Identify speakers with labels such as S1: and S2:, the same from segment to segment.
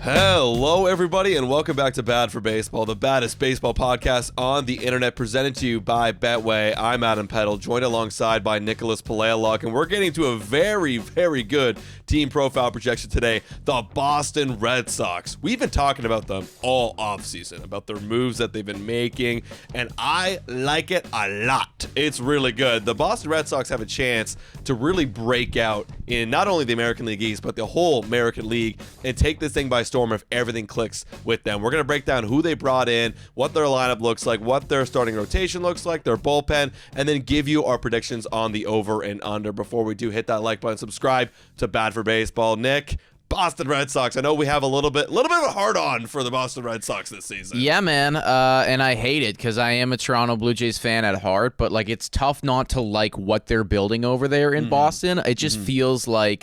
S1: Hello, everybody, and welcome back to Bad for Baseball, the baddest baseball podcast on the internet, presented to you by Betway. I'm Adam Peddle, joined alongside by Nicholas Palealuk, and we're getting to a very, very good team profile projection today, the Boston Red Sox. We've been talking about them all offseason, about their moves that they've been making, and I like it a lot. It's really good. The Boston Red Sox have a chance to really break out in not only the American League East, but the whole American League, and take this thing by storm if everything clicks with them. We're going to break down who they brought in, what their lineup looks like, what their starting rotation looks like, their bullpen, and then give you our predictions on the over and under. Before we do, hit that like button, subscribe to Bad for Baseball. Nick, Boston Red Sox. I know we have a little bit of a hard-on for the Boston Red Sox this season.
S2: Yeah, man, and I hate it because I am a Toronto Blue Jays fan at heart, but like it's tough not to like what they're building over there in Boston. It just feels like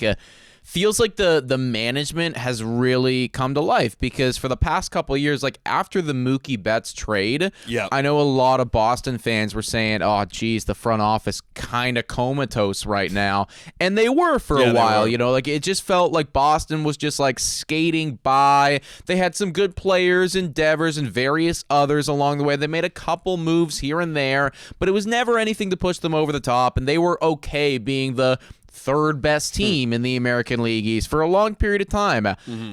S2: the management has really come to life, because for the past couple of years, like after the Mookie Betts trade, I know a lot of Boston fans were saying, oh, geez, the front office kind of comatose right now. And they were for a while, you know, like it just felt like Boston was just like skating by. They had some good players, Devers and various others along the way. They made a couple moves here and there, but it was never anything to push them over the top. And they were okay being the third best team in the American League East for a long period of time.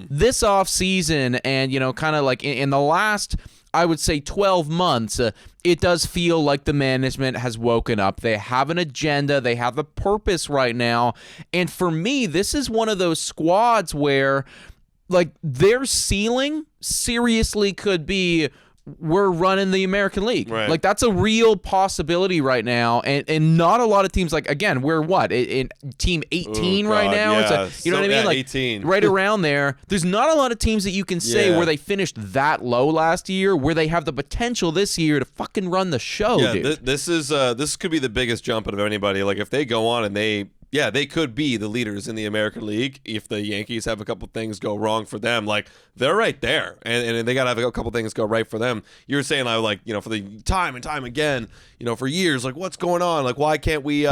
S2: This offseason and, you know, kind of like in the last, I would say 12 months, it does feel like the management has woken up. They have an agenda. They have a purpose right now. And for me, this is one of those squads where like their ceiling seriously could be, we're running the American League.
S1: Right.
S2: Like that's a real possibility right now, and not a lot of teams. Like again, we're what in team 18 right now.
S1: Yeah.
S2: You know what I mean? Like
S1: 18.
S2: Right around there. There's not a lot of teams that you can say where they finished that low last year, where they have the potential this year to fucking run the show. Dude.
S1: This could be the biggest jump out of anybody. Like if they go on and they could be the leaders in the American League if the Yankees have a couple things go wrong for them. Like, they're right there, and they got to have a couple things go right for them. You were saying, like, you know, for the time and time again, you know, for years, like, what's going on? Like, why can't we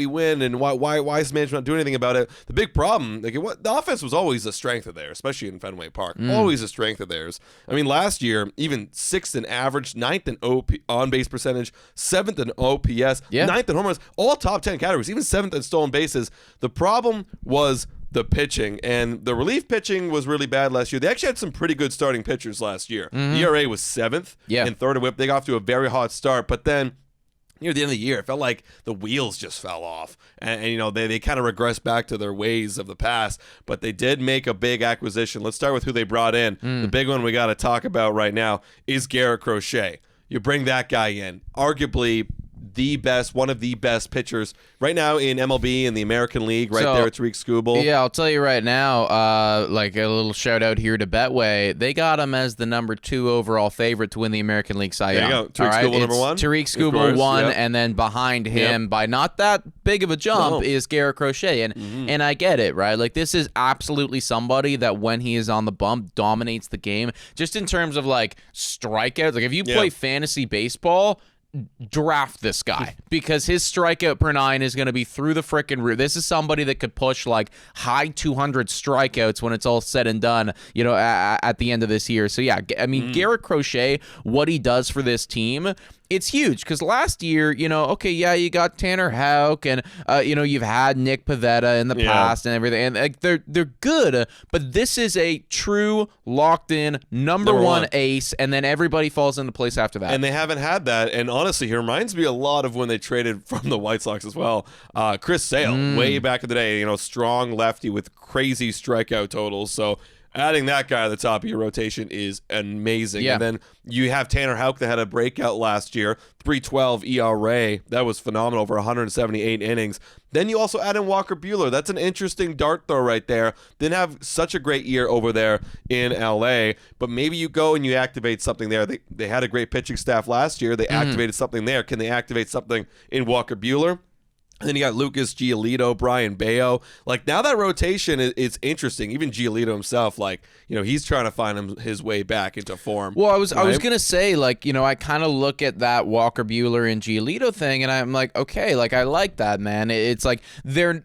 S1: win? And why is management not doing anything about it? The big problem, like, the offense was always a strength of theirs, especially in Fenway Park. Always a strength of theirs. I mean, last year, even 6th in average, 9th in on-base percentage, 7th in OPS, 9th in home runs, all top 10 categories, even 7th in stolen bases. The problem was the pitching, and the relief pitching was really bad last year. They actually had some pretty good starting pitchers last year. The ERA was 7th and 3rd in whip. They got off to a very hot start, but then near the end of the year, it felt like the wheels just fell off, and you know, they kind of regressed back to their ways of the past. But they did make a big acquisition. Let's start with who they brought in. The big one we got to talk about right now is Garrett Crochet. You bring that guy in, arguably one of the best pitchers right now in MLB and the American League, right there at Tariq Skubal.
S2: Yeah, I'll tell you right now, like a little shout out here to Betway. They got him as the number 2 overall favorite to win the American League Cy Young.
S1: There you go. Tariq Skubal number 1.
S2: Tariq Skubal 1, and then behind him by not that big of a jump is Garrett Crochet. And I get it, right? Like this is absolutely somebody that when he is on the bump dominates the game, just in terms of like strikeouts. Like if you play fantasy baseball, draft this guy because his strikeout per 9 is going to be through the frickin' roof. This is somebody that could push like high 200 strikeouts when it's all said and done, you know, at the end of this year. So yeah, I mean, Garrett Crochet, what he does for this team, it's huge because last year, you know, okay, yeah, you got Tanner Houck and, you know, you've had Nick Pivetta in the past and everything, and like, they're good, but this is a true locked-in number one ace, and then everybody falls into place after that.
S1: And they haven't had that, and honestly, he reminds me a lot of when they traded from the White Sox as well. Chris Sale, way back in the day, you know, strong lefty with crazy strikeout totals, so adding that guy at the top of your rotation is amazing.
S2: Yeah.
S1: And then you have Tanner Houck that had a breakout last year, 3.12 ERA. That was phenomenal, over 178 innings. Then you also add in Walker Buehler. That's an interesting dart throw right there. Didn't have such a great year over there in LA, but maybe you go and you activate something there. They had a great pitching staff last year. They activated something there. Can they activate something in Walker Buehler? And then you got Lucas Giolito, Brian Bayo. Like, now that rotation is interesting. Even Giolito himself, like, you know, he's trying to find his way back into form.
S2: Well, I was gonna say, like, you know, I kind of look at that Walker Buehler and Giolito thing, and I'm like, okay, like, I like that, man. It's like they're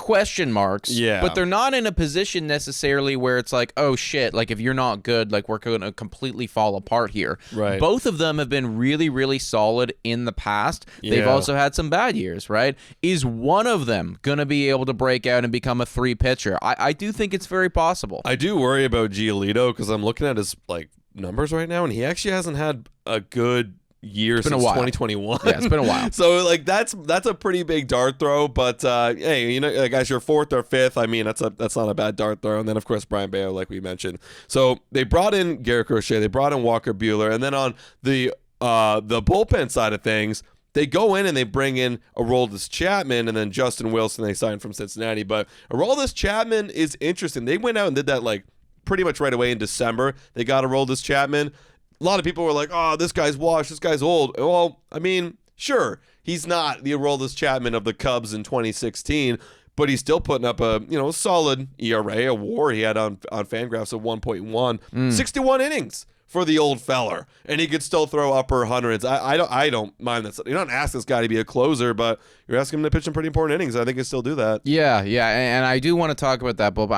S2: question marks.
S1: Yeah.
S2: But they're not in a position necessarily where it's like, oh shit, like if you're not good, like we're going to completely fall apart here.
S1: Right.
S2: Both of them have been really, really solid in the past. They've
S1: Yeah.
S2: also had some bad years, right? Is one of them going to be able to break out and become a 3 pitcher? I do think it's very possible.
S1: I do worry about Giolito because I'm looking at his like numbers right now, and he actually hasn't had a good year since 2021.
S2: Yeah, it's been a while.
S1: So like that's a pretty big dart throw, but hey, you know, guys, you're 4th or 5th. I mean, that's not a bad dart throw. And then of course Brian Bayo, like we mentioned. So they brought in Garrett Corchet, they brought in Walker Buehler, and then on the bullpen side of things, they go in and they bring in Aroldis Chapman and then Justin Wilson they signed from Cincinnati. But Aroldis Chapman is interesting. They went out and did that like pretty much right away in December. They got Aroldis Chapman. A lot of people were like, oh, this guy's washed, this guy's old. Well, I mean, sure, he's not the Aroldis Chapman of the Cubs in 2016, but he's still putting up a solid ERA, a WAR he had on Fangraphs of 1.1, 61 innings for the old feller, and he could still throw upper hundreds. I don't mind that. You're not asking this guy to be a closer, but you're asking him to pitch some pretty important innings. I think he'll still do that.
S2: Yeah, and I do want to talk about that, but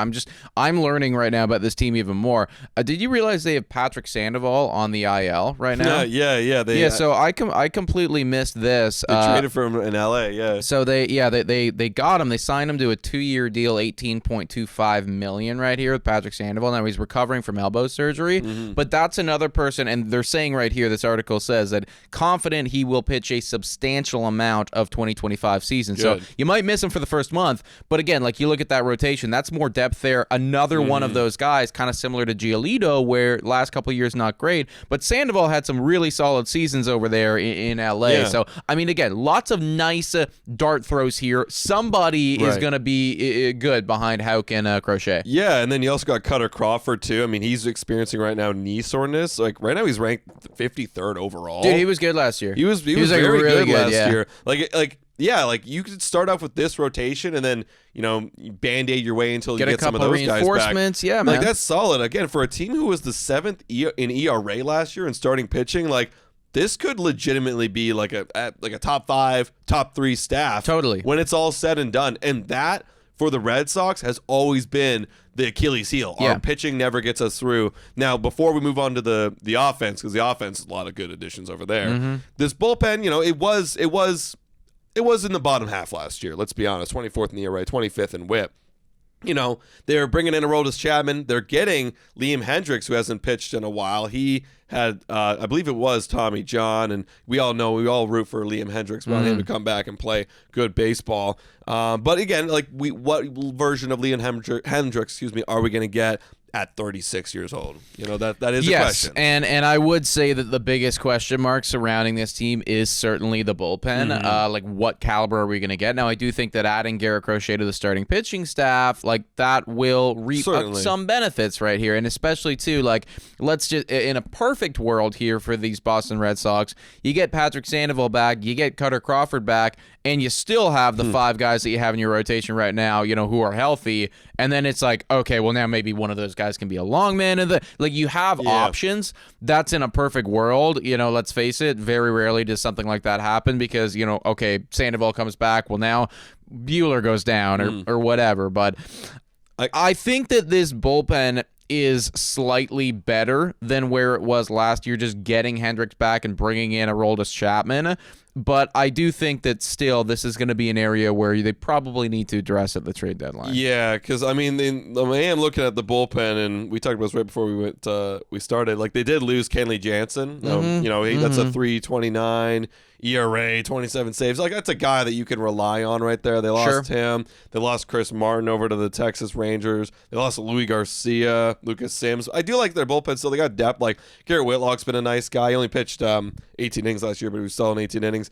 S2: I'm learning right now about this team even more. Did you realize they have Patrick Sandoval on the IL right now?
S1: Yeah.
S2: So I completely missed this.
S1: They traded for him in LA. Yeah.
S2: So they got him. They signed him to a 2-year deal, $18.25 million right here with Patrick Sandoval. Now he's recovering from elbow surgery, but that's another person, and they're saying right here, this article says that confident he will pitch a substantial amount of 2025 season.
S1: Good.
S2: So you might miss him for the first month, but again, like you look at that rotation, that's more depth there. Another one of those guys, kind of similar to Giolito, where last couple of years not great, but Sandoval had some really solid seasons over there in LA.
S1: Yeah.
S2: So I mean, again, lots of nice dart throws here. Somebody is going to be good behind Houck and Crochet.
S1: Yeah, and then you also got Cutter Crawford too. I mean, he's experiencing right now knee soreness. Like right now, he's ranked 53rd overall.
S2: Dude, he was good last year.
S1: He was
S2: like
S1: very
S2: really
S1: good last
S2: yeah.
S1: year. Like you could start off with this rotation and then band-aid your way until you get some of those guys back.
S2: Reinforcements, yeah, man.
S1: Like that's solid again for a team who was the 7th in ERA last year and starting pitching. Like this could legitimately be like a top 5, top 3 staff.
S2: Totally.
S1: When it's all said and done, and that for the Red Sox has always been the Achilles heel.
S2: Yeah.
S1: Our pitching never gets us through. Now, before we move on to the offense, because the offense is a lot of good additions over there. This bullpen, it was in the bottom half last year. Let's be honest. 24th in the ERA, 25th in WHIP. They're bringing in Aroldis Chapman. They're getting Liam Hendricks, who hasn't pitched in a while. He had, I believe it was Tommy John, and we all root for Liam Hendricks. We want him to come back and play good baseball. But again, like what version of Liam Hendricks, are we going to get at 36 years old? That is a question.
S2: And I would say that the biggest question mark surrounding this team is certainly the bullpen. Like what caliber are we going to get? Now I do think that adding Garrett Crochet to the starting pitching staff, like that will reap some benefits right here, and especially too, like let's just in a perfect world here for these Boston Red Sox, you get Patrick Sandoval back, you get Cutter Crawford back, and you still have the 5 guys that you have in your rotation right now, who are healthy, and then it's like, okay, well now maybe one of those guys can be a long man, and you have options. That's in a perfect world. Let's face it, very rarely does something like that happen because okay, Sandoval comes back, well now Buehler goes down or whatever. But I think that this bullpen is slightly better than where it was last year, just getting Hendricks back and bringing in Aroldis Chapman. But I do think that still this is going to be an area where they probably need to address at the trade deadline.
S1: Yeah, because I am looking at the bullpen, and we talked about this right before we started. Like they did lose Kenley Jansen. That's a 3.29 ERA, 27 saves. Like that's a guy that you can rely on right there. They lost him. They lost Chris Martin over to the Texas Rangers. They lost Louis Garcia, Lucas Sims. I do like their bullpen still. They got depth. Like Garrett Whitlock's been a nice guy. He only pitched 18 innings last year, but he was still in 18 innings.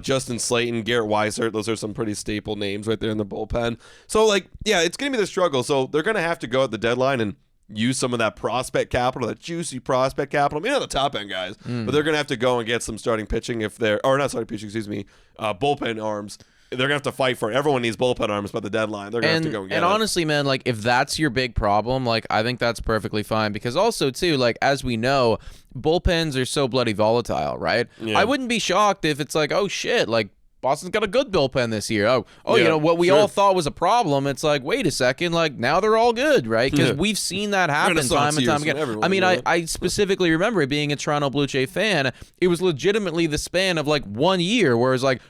S1: Justin Slayton, Garrett Weissert, those are some pretty staple names right there in the bullpen. So it's going to be the struggle. So they're going to have to go at the deadline and use some of that prospect capital, that juicy prospect capital. I mean, not the top end guys, but they're going to have to go and get some starting pitching bullpen arms. They're going to have to fight for it. Everyone needs bullpen arms by the deadline. They're going to have to go and get it.
S2: And honestly, man, like if that's your big problem, like I think that's perfectly fine because also too, like as we know, bullpens are so bloody volatile, right?
S1: Yeah.
S2: I wouldn't be shocked if it's like, oh shit, like Boston's got a good bullpen this year.
S1: Yeah,
S2: you know, what we
S1: sure.
S2: all thought was a problem. It's like, wait a second, like now they're all good, right? Because we've seen that happen time and time again. I mean, I specifically remember it being a Toronto Blue Jay fan. It was legitimately the span of like 1 year where it's like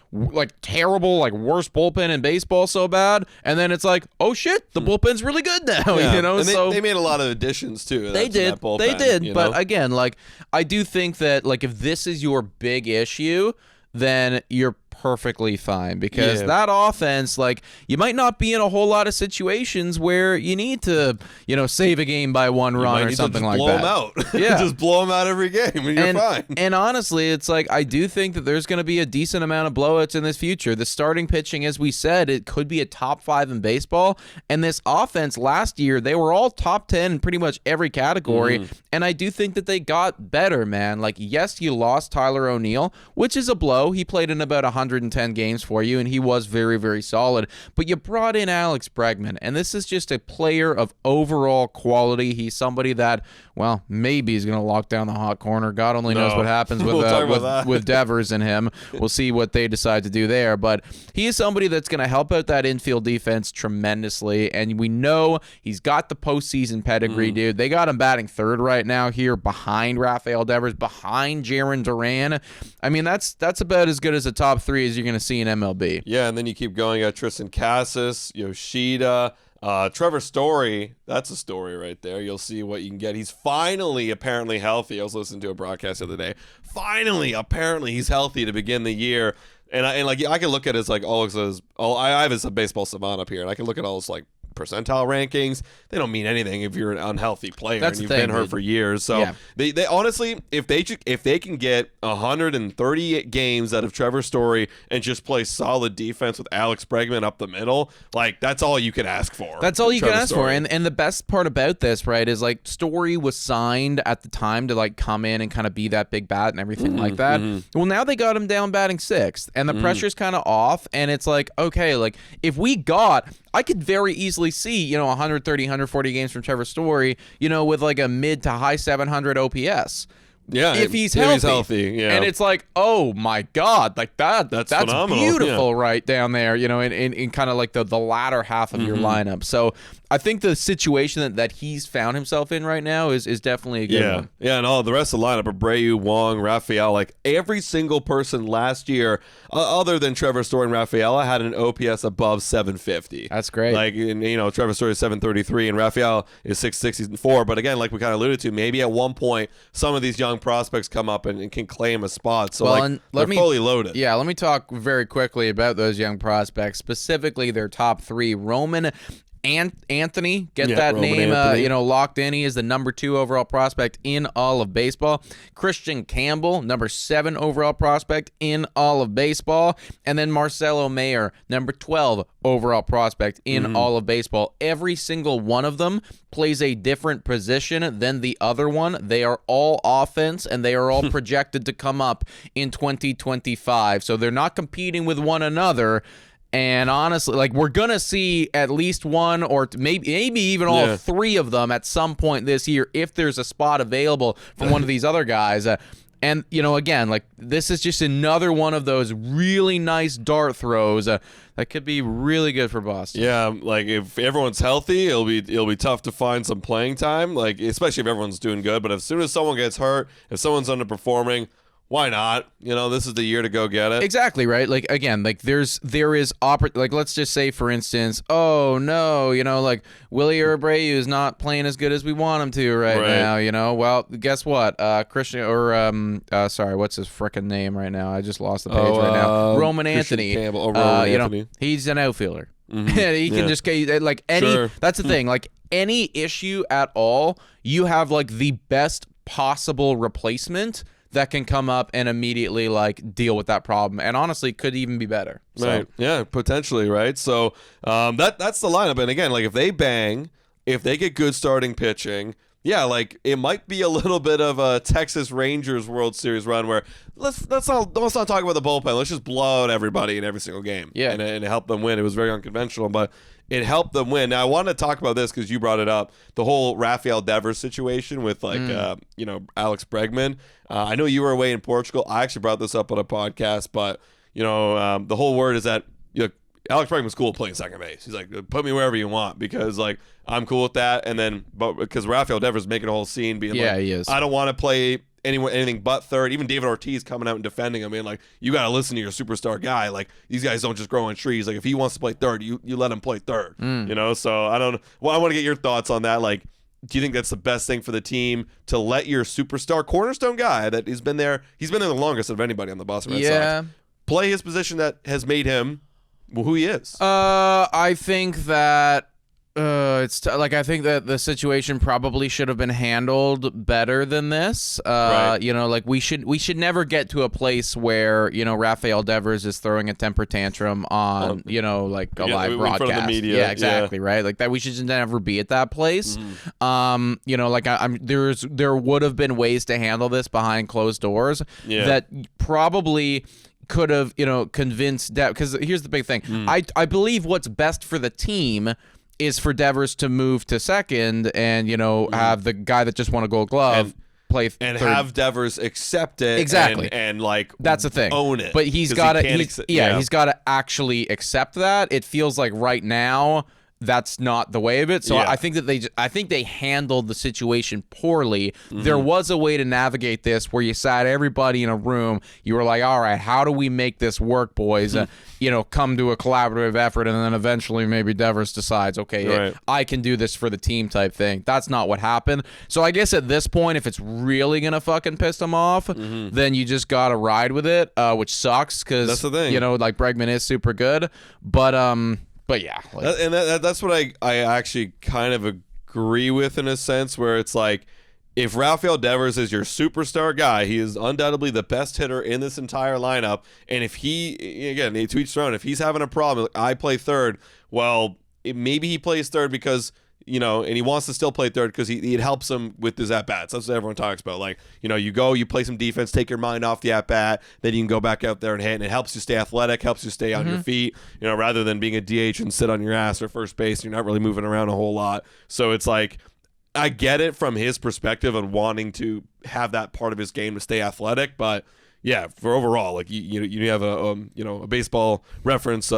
S2: terrible, like worst bullpen in baseball so bad. And then it's like, oh shit, the bullpen's really good now,
S1: Yeah.
S2: you know?
S1: And
S2: so
S1: they made a lot of additions too.
S2: They did.
S1: That bullpen,
S2: They did.
S1: you
S2: But
S1: know?
S2: again, like I do think that like if this is your big issue, then you're perfectly fine because that offense, like you might not be in a whole lot of situations where you need to, you know, save a game by one run or something like
S1: blow
S2: that.
S1: them out.
S2: Yeah.
S1: Just blow them out every game and you're fine.
S2: And honestly, it's like I do think that there's going to be a decent amount of blowouts in this future. The starting pitching, as we said, it could be a top 5 in baseball. And this offense last year, they were all top 10 in pretty much every category. And I do think that they got better, man. Like, yes, you lost Tyler O'Neill, which is a blow. He played in about 110 games for you, and he was very, very solid. But you brought in Alex Bregman, and this is just a player of overall quality. He's somebody that, well, maybe he's going to lock down the hot corner. God only knows what happens with with Devers and him. We'll see what they decide to do there. But he is somebody that's going to help out that infield defense tremendously, and we know he's got the postseason pedigree, dude. They got him batting third right now here behind Rafael Devers, behind Jarren Duran. I mean, that's about as good as a top 3 as you're going to see in MLB.
S1: Yeah, and then you keep going at Tristan Cassis, Yoshida, Trevor Story. That's a story right there. You'll see what you can get. He's finally apparently healthy. I was listening to a broadcast the other day. Finally, apparently he's healthy to begin the year. And I can look at his like I have his baseball savant up here, and I can look at all his like percentile rankings. They don't mean anything if you're an unhealthy player and you've been hurt for years. So they honestly, if they can get 138 games out of Trevor Story and just play solid defense with Alex Bregman up the middle, like that's all you can ask for.
S2: That's all you can ask
S1: Story.
S2: for. And the best part about this, right, is like Story was signed at the time to like come in and kind of be that big bat and everything like that. Well, now they got him down batting 6th, and the pressure's kind of off, and it's like, okay, like if I could very easily see, you know, 130, 140 games from Trevor Story, you know, with like a mid to high 700 OPS.
S1: Yeah,
S2: if he's healthy.
S1: Yeah.
S2: And it's like, oh my God, like that's
S1: phenomenal.
S2: beautiful right down there, you know, in kind of like the latter half of your lineup. So I think the situation that he's found himself in right now is definitely a good one.
S1: Yeah, and all the rest of the lineup, Abreu, Wong, Rafael, like every single person last year, other than Trevor Story and Rafael, had an OPS above 750.
S2: That's great.
S1: Like, you know, Trevor Story is 733 and Rafael is 664. But again, like we kind of alluded to, maybe at one point some of these young prospects come up and can claim a spot. So they're fully loaded.
S2: Yeah, let me talk very quickly about those young prospects, specifically their top 3. Roman Anthony, that name locked in. He is the number 2 overall prospect in all of baseball. Christian Campbell, number 7 overall prospect in all of baseball. And then Marcelo Mayer, number 12 overall prospect in all of baseball. Every single one of them plays a different position than the other one. They are all offense, and they are all projected to come up in 2025. So they're not competing with one another. And honestly, like we're going to see at least one or maybe even all 3 of them at some point this year if there's a spot available for one of these other guys. And, you know, again, like this is just another one of those really nice dart throws that could be really good for Boston.
S1: Yeah, like if everyone's healthy, it'll be tough to find some playing time, like especially if everyone's doing good. But as soon as someone gets hurt, if someone's underperforming, why not? You know, this is the year to go get it.
S2: Exactly, right? Like, again, like there is like, let's just say, for instance, oh, no, you know, like Willie Abreu is not playing as good as we want him to right now, you know? Well, guess what? Christian, sorry, what's his frickin' name right now? I just lost the page right now. Roman Anthony.
S1: Campbell,
S2: Roman
S1: Anthony.
S2: Know, he's an outfielder. He can just get, like, any, that's the thing, like, any issue at all, you have, like, the best possible replacement that can come up and immediately like deal with that problem, and honestly could even be better. So.
S1: Right? Yeah, potentially. Right. So that's the lineup. And again, like if they get good starting pitching, yeah, like it might be a little bit of a Texas Rangers World Series run where let's not talk about the bullpen. Let's just blow out everybody in every single game. Yeah, and help them win. It was very unconventional, but it helped them win. Now I want to talk about this because you brought it up, the whole Rafael Devers situation with like Alex Bregman. I know you were away in Portugal. I actually brought this up on a podcast, but the whole word is that Alex Bregman's cool playing second base. He's like, put me wherever you want because like I'm cool with that. And then, but because Rafael Devers making a whole scene being like,
S2: he is.
S1: I don't want to play anything but third. Even David Ortiz coming out and defending him, being like, you got to listen to your superstar guy. Like these guys don't just grow on trees. Like if he wants to play third, you let him play third. So I don't know. Well, I want to get your thoughts on that. Like, do you think that's the best thing for the team to let your superstar cornerstone guy that he's been there the longest of anybody on the Boston Red Sox play his position that has made him who he is?
S2: I think that I think that the situation probably should have been handled better than this.
S1: Right.
S2: We should never get to a place where Rafael Devers is throwing a temper tantrum on a live broadcast.
S1: In front of the media.
S2: Yeah, exactly. Right, like that. We should never be at that place. There would have been ways to handle this behind closed doors that probably could have convinced because here's the big thing. I believe what's best for the team is for Devers to move to second and have the guy that just won a Gold Glove play
S1: and
S2: third.
S1: have Devers accept it
S2: exactly
S1: and like
S2: that's the thing,
S1: own it.
S2: But he's got to he's got to actually accept that. It feels like right now that's not the way of it. So I think that I think they handled the situation poorly. There was a way to navigate this where you sat everybody in a room. You were like, all right, how do we make this work, boys? Come to a collaborative effort, and then eventually maybe Devers decides, okay, I can do this for the team type thing. That's not what happened. So I guess at this point, if it's really going to fucking piss them off, then you just got to ride with it, which sucks because,
S1: that's the thing.
S2: Bregman is super good. But yeah.
S1: That's what I actually kind of agree with in a sense where it's like, if Rafael Devers is your superstar guy, he is undoubtedly the best hitter in this entire lineup. And if he, again, to each thrown, if he's having a problem, like, I play third, well, maybe he plays third because, and he wants to still play third because it helps him with his at-bats. That's what everyone talks about. Like, you play some defense, take your mind off the at-bat, then you can go back out there and hit, and it helps you stay athletic, helps you stay on your feet, rather than being a DH and sit on your ass or first base. You're not really moving around a whole lot. So it's like, I get it from his perspective and wanting to have that part of his game to stay athletic, but yeah, for overall, like you have a baseball reference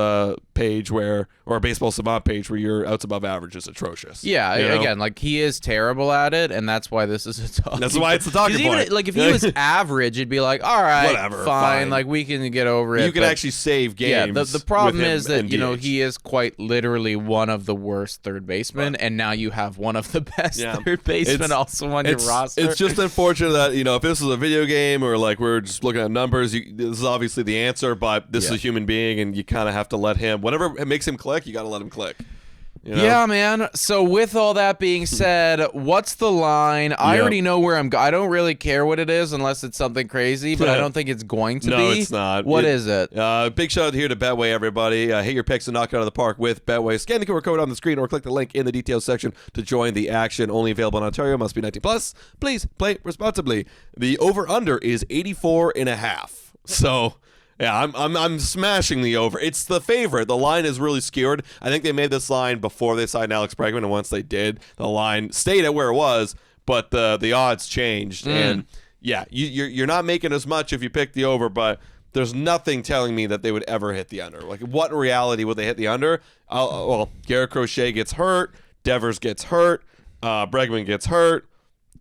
S1: page or a baseball savant page where your outs above average is atrocious.
S2: Yeah, again, like he is terrible at it, and that's why this is a talking.
S1: That's why it's a talking point.
S2: Even, like if he was average, it'd be like, all right,
S1: whatever,
S2: fine, like we can get over it.
S1: You can actually save games.
S2: Yeah, the problem is that he is quite literally one of the worst third basemen, and now you have one of the best third basemen also on your roster.
S1: It's just unfortunate that if this was a video game or like we're just looking at numbers, this is obviously the answer, but this is a human being, and you kind of have to let him, whatever makes him click, you got to let him click.
S2: Yeah, man. So with all that being said, what's the line? I already know where I'm going. I don't really care what it is unless it's something crazy, but I don't think it's going to be.
S1: No, it's not.
S2: What is it?
S1: Big shout out here to Betway, everybody. Hit your picks and knock it out of the park with Betway. Scan the QR code on the screen or click the link in the details section to join the action. Only available in Ontario. Must be 19 plus. Please play responsibly. The over-under is 84.5. So... yeah, I'm smashing the over. It's the favorite. The line is really skewed. I think they made this line before they signed Alex Bregman, and once they did, the line stayed at where it was, but the odds changed. And yeah, you're not making as much if you pick the over, but there's nothing telling me that they would ever hit the under. Like, what in reality would they hit the under? Garrett Corchet gets hurt, Devers gets hurt, Bregman gets hurt,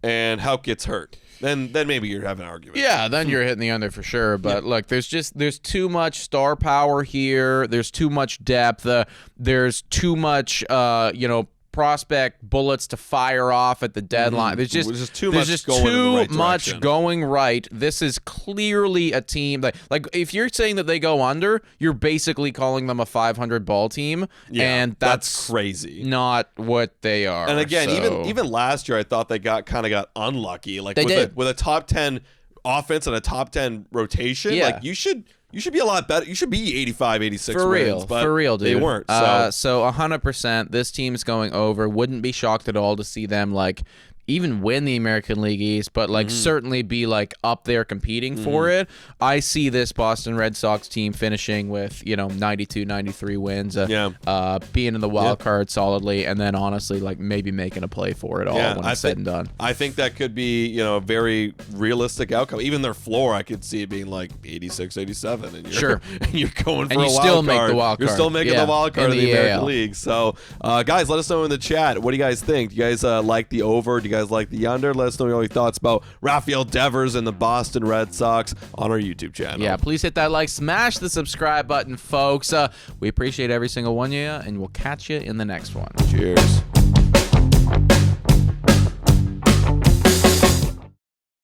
S1: and Houck gets hurt. Then maybe you're having an argument.
S2: Yeah, then you're hitting the under for sure. But look, there's too much star power here. There's too much depth. There's too much prospect bullets to fire off at the deadline. There's just too much going right. This is clearly a team like if you're saying that they go under, you're basically calling them a 500 ball team, and that's
S1: crazy.
S2: Not what they are.
S1: And again, even last year, I thought they got unlucky. Like with a top 10 offense and a top 10 rotation.
S2: Yeah.
S1: Like you should be a lot better. You should be 85, 86
S2: for
S1: wins.
S2: For real, dude.
S1: They weren't.
S2: So 100%, this team's going over. Wouldn't be shocked at all to see them like even win the American League East, but like certainly be like up there competing for it. I see this Boston Red Sox team finishing with 92, 93 wins, being in the wild card solidly, and then honestly like maybe making a play for it all when it's said and done.
S1: I think that could be a very realistic outcome. Even their floor, I could see it being like 86, 87, and you're and you're going for
S2: and
S1: a
S2: you
S1: wild
S2: still
S1: card.
S2: make the wild card.
S1: You're still making the wild card
S2: in
S1: of the American
S2: AL.
S1: League. So, guys, let us know in the chat. What do you guys think? Do you guys like the over? Do you guys like the under? Let us know your thoughts about Rafael Devers and the Boston Red Sox on our YouTube channel.
S2: Yeah, please hit that like, smash the subscribe button, folks. We appreciate every single one of you, and we'll catch you in the next one.
S1: Cheers.